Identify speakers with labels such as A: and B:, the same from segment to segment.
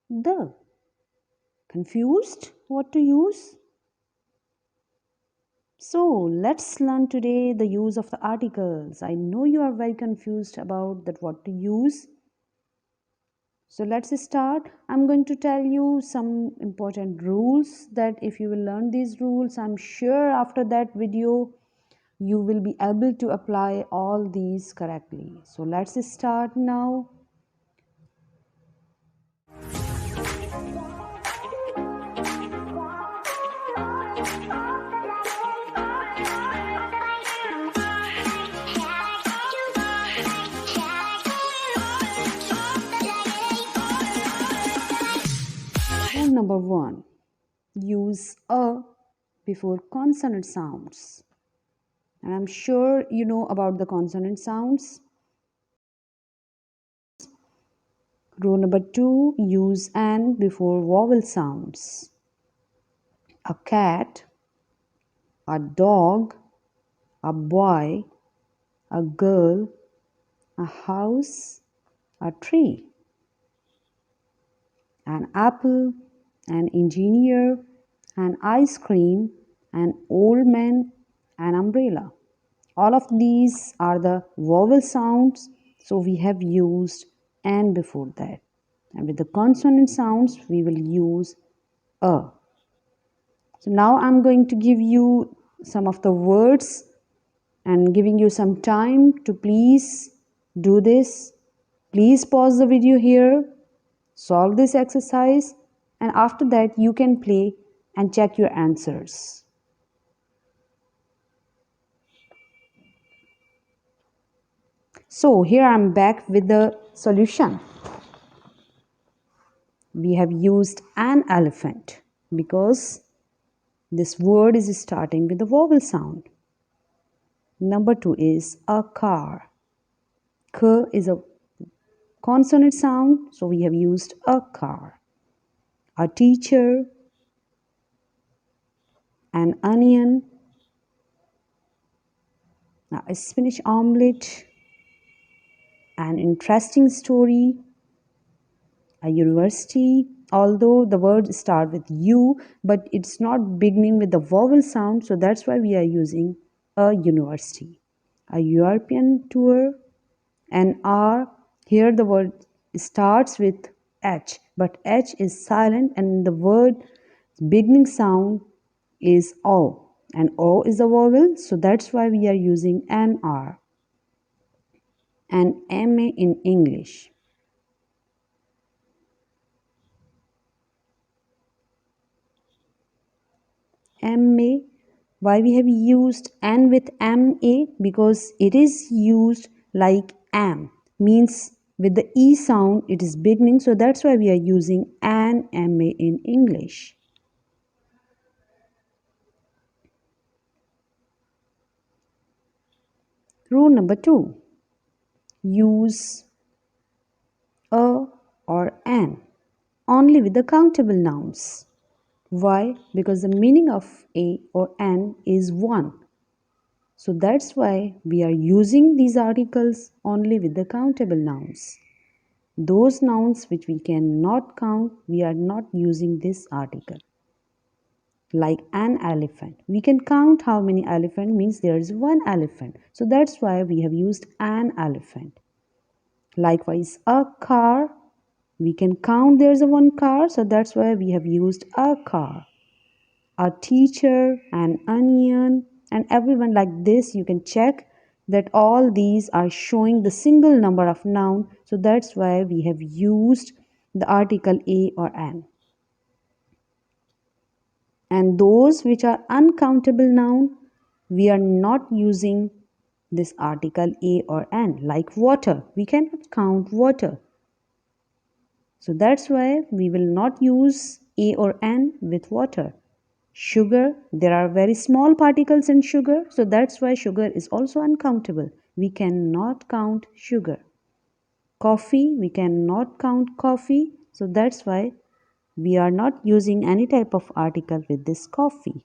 A: The. Confused what to use? So let's learn today the use of the articles. I know you are very confused about that what to use. So let's start. I'm going to tell you some important rules that if you will learn these rules, I'm sure after that video you will be able to apply all these correctly. So let's start now. Rule number 1. Use a before consonant sounds. And I'm sure you know about the consonant sounds. Rule number 2. Use an before vowel sounds. A cat, a dog, a boy, a girl, a house, a tree, an apple, an engineer, an ice cream, an old man, an umbrella. All of these are the vowel sounds, so we have used an before that. And with the consonant sounds, we will use a. So now I'm going to give you some of the words and giving you some time to please do this. Please pause the video here, solve this exercise, and after that you can play and check your answers. So here I'm back with the solution. We have used an elephant because this word is starting with a vowel sound. Number 2 is a car. K is a consonant sound, so we have used a car. A teacher, an onion, a spinach omelette, an interesting story, a university. Although the word start with U, but it's not beginning with the vowel sound, so that's why we are using a university. A European tour, an R. Here the word starts with H, but H is silent and the word beginning sound is O, and O is a vowel, so that's why we are using an R. An MA in English. MA. Why we have used an with MA? Because it is used like am, means with the E sound it is beginning, so that's why we are using an MA in English. Rule number 2. Use a or an only with the countable nouns. Why? Because the meaning of a or an is one. So that's why we are using these articles only with the countable nouns. Those nouns which we cannot count, we are not using this article. Like an elephant. We can count how many elephant means there is one elephant. So that's why we have used an elephant. Likewise, a car. We can count there's a one car, so that's why we have used a car. A teacher, an onion, and everyone like this. You can check that all these are showing the single number of noun, so that's why we have used the article a or an. And those which are uncountable noun, we are not using this article a or an. Like water, we cannot count water, so that's why we will not use a or an with water. Sugar, there are very small particles in sugar, so that's why sugar is also uncountable. We cannot count sugar. Coffee, we cannot count coffee, so that's why we are not using any type of article with this coffee.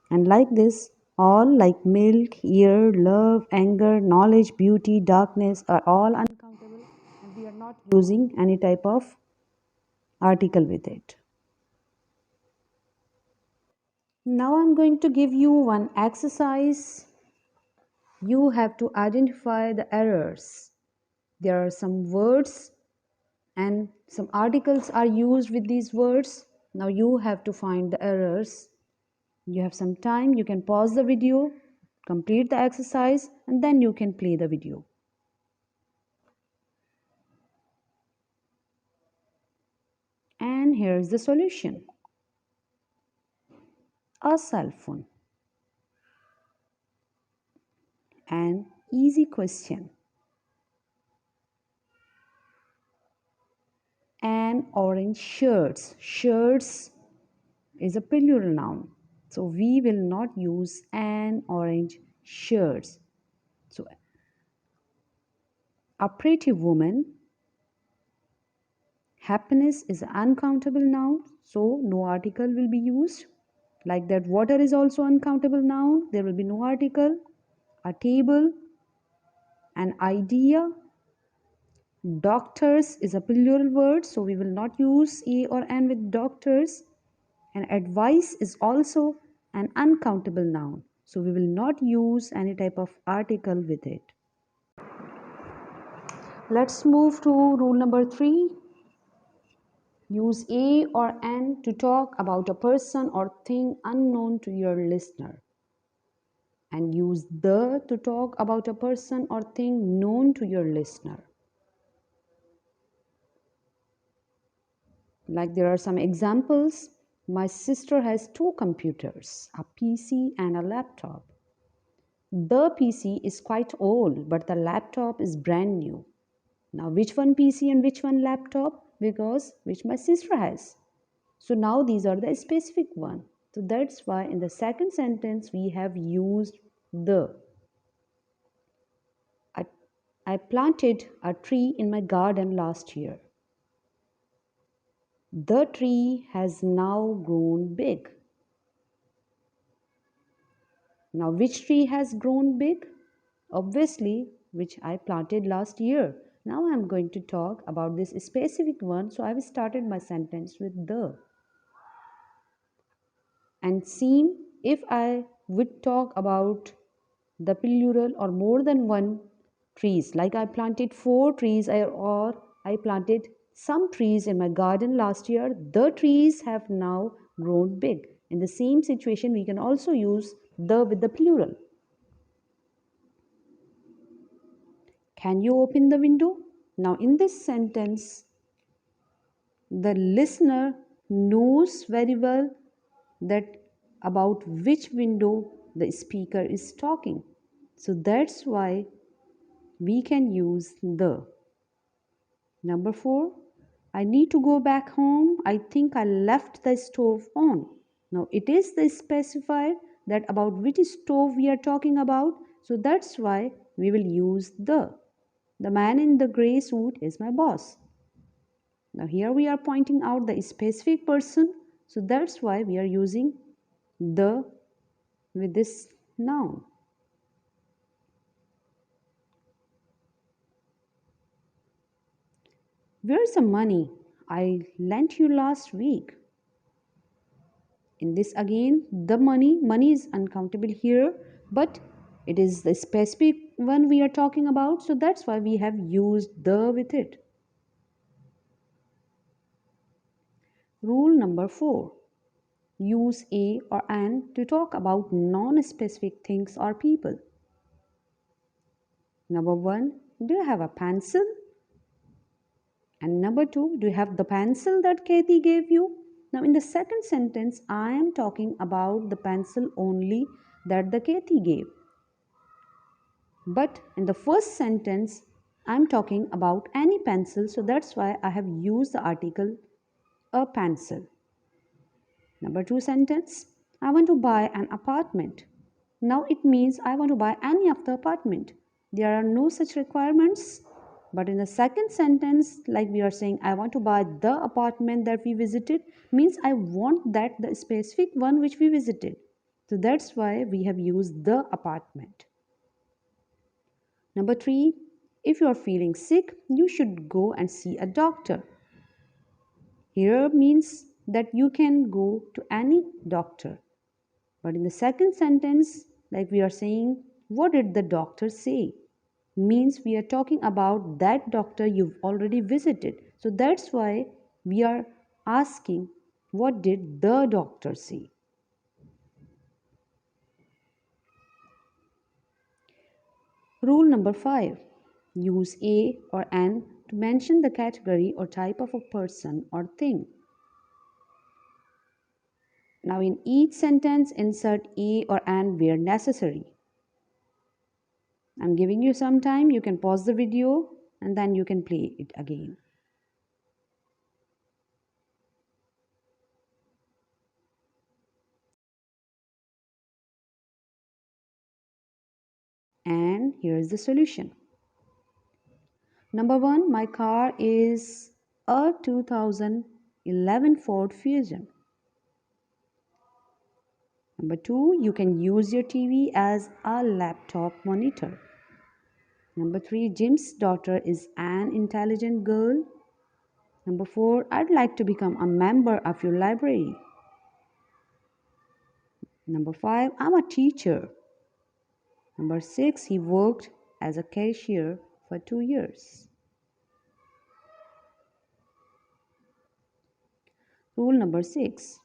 A: And like this, all like milk, ear, love, anger, knowledge, beauty, darkness are all uncountable, and we are not using any type of article with it. Now I'm going to give you one exercise. You have to identify the errors. There are some words and some articles are used with these words. Now you have to find the errors. You have some time, you can pause the video, complete the exercise, and then you can play the video. And here's the solution. A cell phone. An easy question. And orange shirts. Shirts is a plural noun. So we will not use an orange shirts. So a pretty woman. Happiness is an uncountable noun. So no article will be used. Like that, water is also uncountable noun. There will be no article. A table. An idea. Doctors is a plural word. So we will not use a or an with doctors. And advice is also an uncountable noun. So we will not use any type of article with it. Let's move to rule number 3. Use a or an to talk about a person or thing unknown to your listener. And use the to talk about a person or thing known to your listener. Like there are some examples. My sister has 2 computers, a PC and a laptop. The PC is quite old, but the laptop is brand new. Now, which one PC and which one laptop? Because which my sister has. So now these are the specific one. So that's why in the second sentence we have used the. I, I planted a tree in my garden last year. The tree has now grown big. Now, which tree has grown big? Obviously, which I planted last year. Now I'm going to talk about this specific one. So I've started my sentence with the. And seem, if I would talk about the plural or more than one trees, like I planted 4 trees or I planted some trees in my garden last year, the trees have now grown big. In the same situation, we can also use the with the plural. Can you open the window? Now, in this sentence, the listener knows very well that about which window the speaker is talking. So that's why we can use the. Number 4, I need to go back home. I think I left the stove on. Now it is the specified that about which stove we are talking about. So that's why we will use the. The man in the gray suit is my boss. Now here we are pointing out the specific person. So that's why we are using the with this noun. Where's the money I lent you last week? In this again, the money is uncountable here, but it is the specific one we are talking about. So that's why we have used the with it. Rule number 4. Use a or an to talk about non-specific things or people. Number 1, do you have a pencil? And number 2, do you have the pencil that Kathy gave you? Now in the second sentence, I am talking about the pencil only that the Kathy gave. But in the first sentence, I'm talking about any pencil, so that's why I have used the article a pencil. Number 2 sentence, I want to buy an apartment. Now it means I want to buy any of the apartment. There are no such requirements. But in the second sentence, like we are saying, I want to buy the apartment that we visited, means I want that the specific one which we visited. So that's why we have used the apartment. Number 3, if you are feeling sick, you should go and see a doctor. Here means that you can go to any doctor. But in the second sentence, like we are saying, what did the doctor say? Means we are talking about that doctor you've already visited. So that's why we are asking, what did the doctor say? Rule number 5. Use a or an to mention the category or type of a person or thing. Now, in each sentence, insert a or an where necessary. I'm giving you some time. You can pause the video and then you can play it again. And here is the solution. Number 1, my car is a 2011 Ford Fusion. Number 2, you can use your TV as a laptop monitor. Number 3, Jim's daughter is an intelligent girl. Number 4, I'd like to become a member of your library. Number 5, I'm a teacher. Number 6, he worked as a cashier for 2 years. Rule number 6.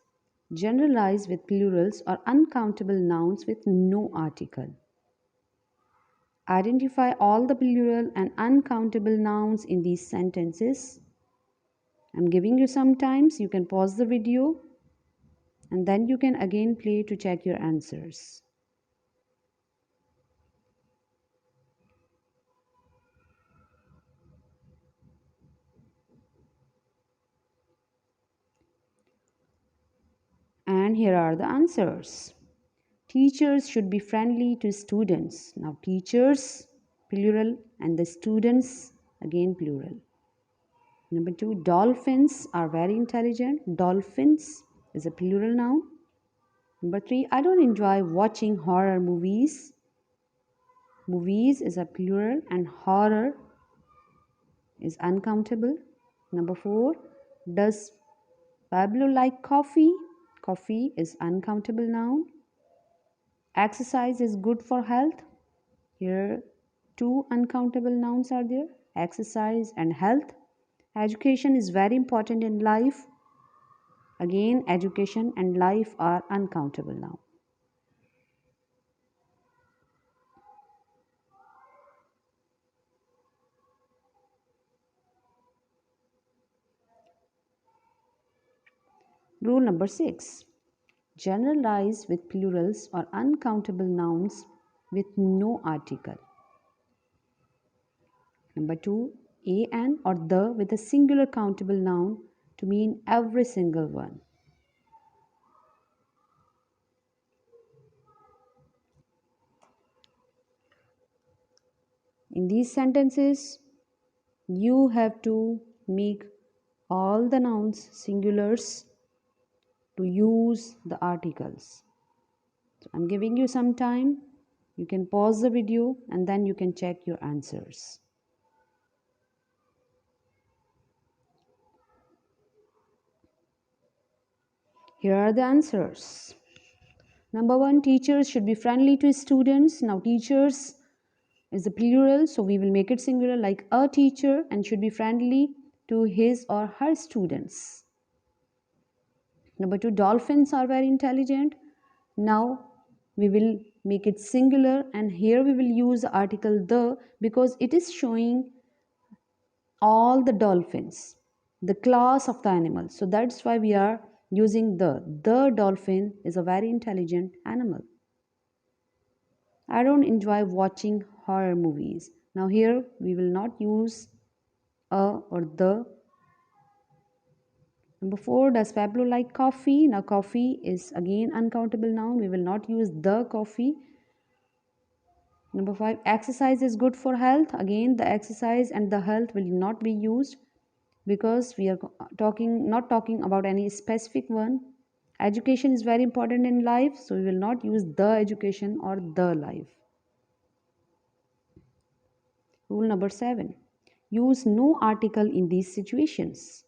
A: Generalize with plurals or uncountable nouns with no article. Identify all the plural and uncountable nouns in these sentences. I'm giving you some time, so you can pause the video and then you can again play to check your answers. And here are the answers. Teachers should be friendly to students. Now, teachers, plural, and the students, again plural. Number 2, dolphins are very intelligent. Dolphins is a plural noun. Number 3, I don't enjoy watching horror movies. Movies is a plural and horror is uncountable. Number 4, does Pablo like coffee? Coffee is uncountable noun. Exercise is good for health. Here, two uncountable nouns are there, exercise and health. Education is very important in life. Again, education and life are uncountable now. Rule number 6. Generalize with plurals or uncountable nouns with no article. Number 2. A, an, or the with a singular countable noun to mean every single one. In these sentences, you have to make all the nouns singulars to use the articles. So I'm giving you some time. You can pause the video and then you can check your answers. Here are the answers. Number 1, teachers should be friendly to students. Now, teachers is a plural, so we will make it singular like a teacher and should be friendly to his or her students. Number 2, dolphins are very intelligent. Now, we will make it singular and here we will use the article the because it is showing all the dolphins, the class of the animal. So that's why we are using the. The dolphin is a very intelligent animal. I don't enjoy watching horror movies. Now here we will not use a or the. Number 4, does Pablo like coffee? Now coffee is again uncountable noun. We will not use the coffee. Number 5, exercise is good for health. Again, the exercise and the health will not be used because we are not talking about any specific one. Education is very important in life, so we will not use the education or the life. Rule number 7, use no article in these situations.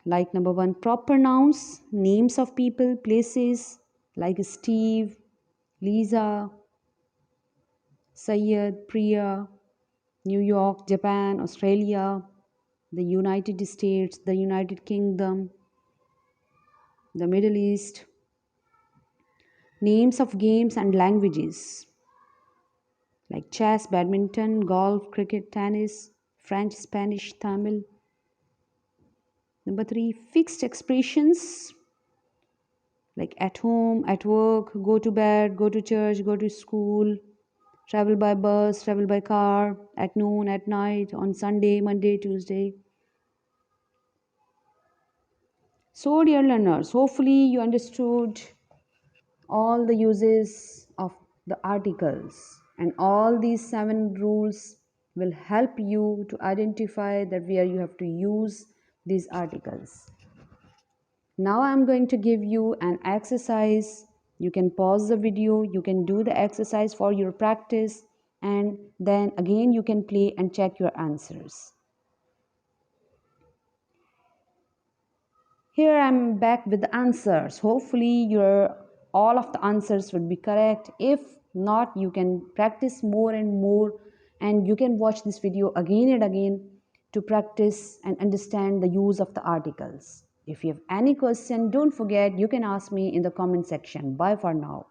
A: Like number one, proper nouns, names of people, places like Steve, Lisa, Syed, Priya, New York, Japan, Australia, the United States, the United Kingdom, the Middle East. Names of games and languages like chess, badminton, golf, cricket, tennis, French, Spanish, Tamil. Number three, fixed expressions like at home, at work, go to bed, go to church, go to school, travel by bus, travel by car, at noon, at night, on Sunday, Monday, Tuesday. So, dear learners, hopefully you understood all the uses of the articles, and all these 7 rules will help you to identify that where you have to use these articles. Now I'm going to give you an exercise. You can pause the video, you can do the exercise for your practice, and then again you can play and check your answers. Here I'm back with the answers. Hopefully your all of the answers would be correct. If not, you can practice more and more, and you can watch this video again and again to practice and understand the use of the articles. If you have any question, don't forget you can ask me in the comment section. Bye for now.